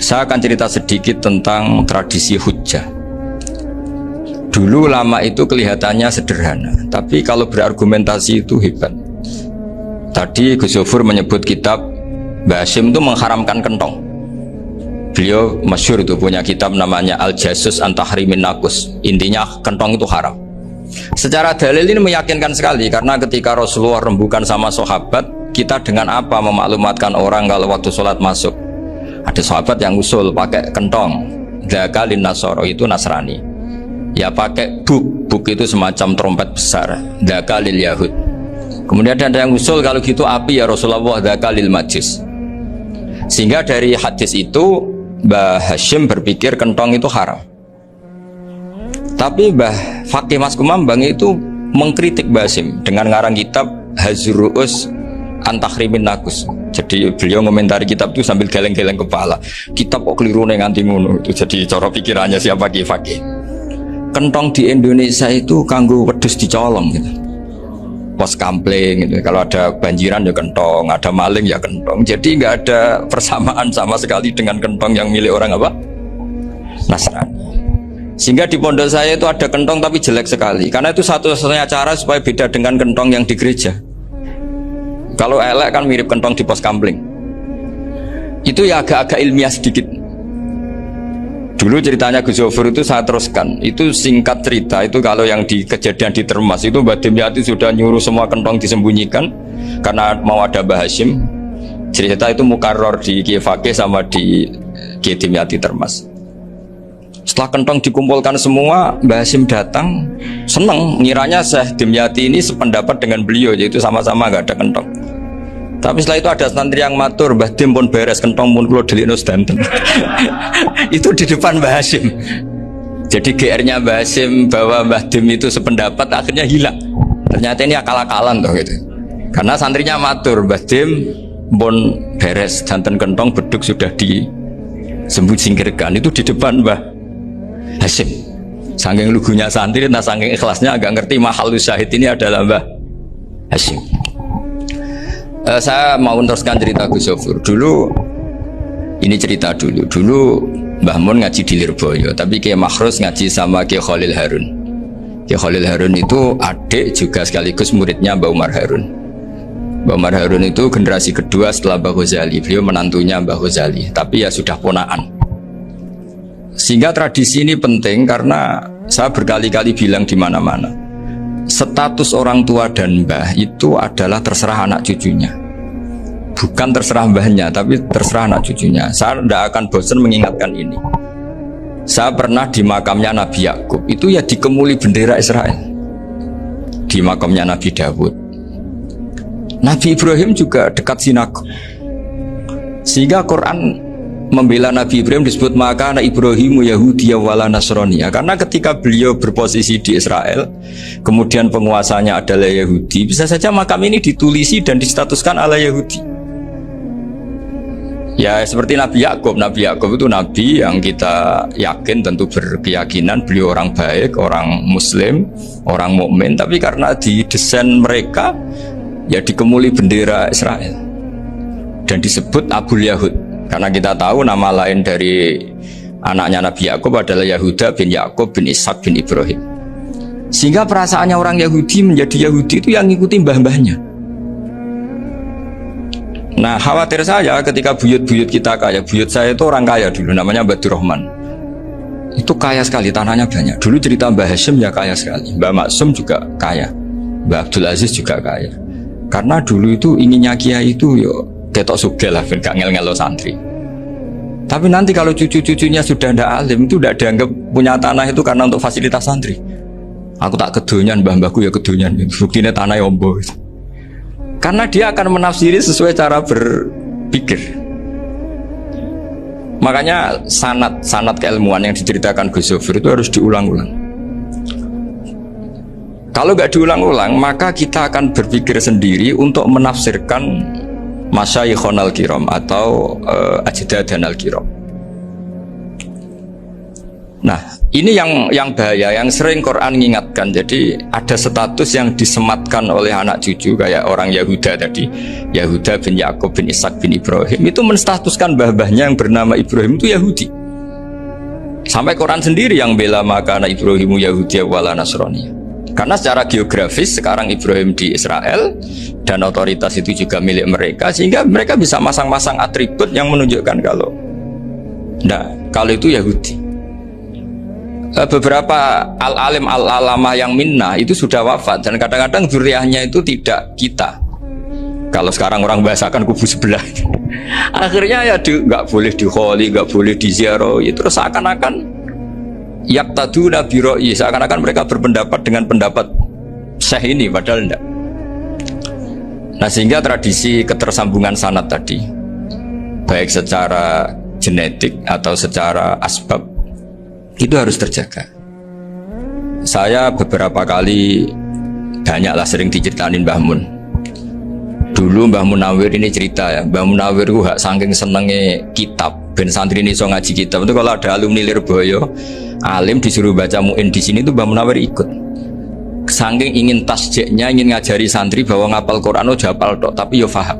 Saya akan cerita sedikit tentang tradisi hujjah. Dulu lama itu kelihatannya sederhana, tapi kalau berargumentasi itu hebat. Tadi Gus Zofur menyebut kitab Mbah Hasyim itu mengharamkan kentong. Beliau masyhur itu punya kitab namanya Al-Jasus an Tahrimin Nakus. Intinya kentong itu haram. Secara dalil ini meyakinkan sekali, karena ketika Rasulullah rembukan sama sahabat, kita dengan apa memaklumatkan orang kalau waktu sholat masuk? Ada sahabat yang usul pakai kentong, dzakalin nasoro, itu Nasrani. Ya pakai buk itu semacam trompet besar, dzakalil Yahud. Kemudian ada yang usul kalau gitu api ya Rasulullah, dzakalil Majus. Sehingga dari hadis itu Mbah Hasyim berpikir kentong itu haram. Tapi Mbah Fakih Mas Kumambang itu mengkritik Mbah Hasyim dengan ngarang kitab Hazruus Antahrimin Nakus. Jadi beliau komentari kitab itu sambil geleng-geleng kepala. Kitab kok keliru nganti ngono. Itu jadi cara pikirannya siapa Ki Fakih. Kentong di Indonesia itu kanggo wedhus dicolong gitu. Pos kampling gitu. Kalau ada banjiran ya kentong, ada maling ya kentong. Jadi nggak ada persamaan sama sekali dengan kentong yang milik orang apa? Nasrani. Sehingga di pondok saya itu ada kentong tapi jelek sekali. Karena itu satu-satunya cara supaya beda dengan kentong yang di gereja. Kalau elek kan mirip kentong di pos kampling. Itu ya agak-agak ilmiah sedikit. Dulu ceritanya Gus Zofur itu saya teruskan. Itu singkat cerita, itu kalau yang di kejadian di Termas itu Mbah Dimyati sudah nyuruh semua kentong disembunyikan karena mau ada Mbah Hasyim. Cerita itu mukarrar di Kiai Fakih sama di Kiai Dimyati Termas. Setelah kentong dikumpulkan semua, Mbah Hasyim datang, seneng, ngiranya Syekh Dimyati ini sependapat dengan beliau, yaitu sama-sama nggak ada kentong. Tapi setelah itu ada santri yang matur, Mbah Dim pun beres kentong pun kulo delikno sedanten. Itu di depan Mbah Hasyim. Jadi GR-nya Mbah Hasyim bahwa Mbah Dim itu sependapat akhirnya hilang. Ternyata ini akal-akalan toh gitu. Karena santrinya matur, Mbah Dim pun beres sedanten kentong beduk sudah disingkirkan. Itu di depan Mbah Hasyim. Saking lugunya santri, nah saking ikhlasnya agak ngerti mahalus syahid ini adalah Mbah Hasyim. Saya mau meneruskan cerita Gus Zofur. Dulu ini cerita dulu Mbah Mun ngaji di Lirboyo, tapi Kiai Makhrus ngaji sama Kiai Khalil Harun. Kiai Khalil Harun itu adik juga sekaligus muridnya Mbah Umar Harun. Mbah Umar Harun itu generasi kedua setelah Mbah Ghazali. Beliau menantunya Mbah Ghazali, tapi ya sudah ponaan. Sehingga tradisi ini penting karena saya berkali-kali bilang di mana-mana. Status orang tua dan mbah itu adalah terserah anak cucunya. Bukan terserah mbahnya, tapi terserah anak cucunya. Saya tidak akan bosan mengingatkan ini. Saya pernah di makamnya Nabi Yakub, itu ya dikemuli bendera Israel. Di makamnya Nabi Dawud. Nabi Ibrahim juga dekat sinagog. Sehingga Quran membela Nabi Ibrahim disebut maka anak Ibrahimu Yahudi wala Nasraniya, karena ketika beliau berposisi di Israel kemudian penguasanya adalah Yahudi, bisa saja makam ini ditulisi dan distatuskan ala Yahudi. Ya seperti Nabi Yakub. Nabi Yakub itu nabi yang kita yakin tentu berkeyakinan beliau orang baik, orang muslim, orang mukmin, tapi karena di desain mereka ya dikemuli bendera Israel dan disebut Abul Yahud. Karena kita tahu nama lain dari anaknya Nabi Yakub adalah Yahuda bin Yakub bin Ishak bin Ibrahim. Sehingga perasaannya orang Yahudi menjadi Yahudi itu yang ngikuti mbah-mbahnya. Nah khawatir saya ketika buyut-buyut kita kaya. Buyut saya itu orang kaya dulu, namanya Badur Rahman. Itu kaya sekali, tanahnya banyak. Dulu cerita Mbah Hasyim ya kaya sekali. Mbah Maksum juga kaya, Mbah Abdul Aziz juga kaya. Karena dulu itu inginnya kiai itu yo ketok sugih lah, gak ngel-ngelo santri. Tapi nanti kalau cucu-cucunya sudah tidak alim, itu tidak dianggap punya tanah itu karena untuk fasilitas santri. Aku tak kedonyan, mbah-mbahku ya kedonyan, buktinya tanah ombo. Karena dia akan menafsiri sesuai cara berpikir. Makanya sanad keilmuan yang diceritakan Gus Zofur itu harus diulang-ulang. Kalau nggak diulang-ulang, maka kita akan berpikir sendiri untuk menafsirkan Masyayikhon al-Kiram atau Ajdadan al-Kiram. Nah, Ini yang bahaya, yang sering Quran mengingatkan. Jadi ada status yang disematkan oleh anak cucu kayak orang Yahuda tadi, Yahuda bin Yakub bin Ishak bin Ibrahim, itu menstatuskan mbah-mbahnya yang bernama Ibrahim itu Yahudi. Sampai Quran sendiri yang bela maka anak Ibrahimu Yahudi wala Nasrani. Karena secara geografis sekarang Ibrahim di Israel dan otoritas itu juga milik mereka, sehingga mereka bisa masang-masang atribut yang menunjukkan kalau itu Yahudi. Beberapa al-alim al-alamah yang minnah itu sudah wafat dan kadang-kadang zuriyahnya itu tidak kita. Kalau sekarang orang bahasakan kubu sebelah. Akhirnya ya nggak boleh dikholi, nggak boleh diziarah. Itu terus seakan-akan yaktaduna bi ra'yi, seakan-akan mereka berpendapat dengan pendapat syekh ini, padahal enggak. Nah, sehingga tradisi ketersambungan sanad tadi, baik secara genetik atau secara asbab, itu harus terjaga. Saya beberapa kali banyaklah sering diceritain Mbah Mun. Dulu Mbah Munawir ini cerita ya, Mbah Munawir itu saking senenge kitab, ben santri ini so ngaji kitab. Itu kalau ada alumni Lirboyo, alim disuruh baca muin di sini tuh Mbah Munawir ikut. Saking ingin tasjeknya, ingin ngajari santri bahwa ngapal Quran oh hafal tok, tapi yo faham.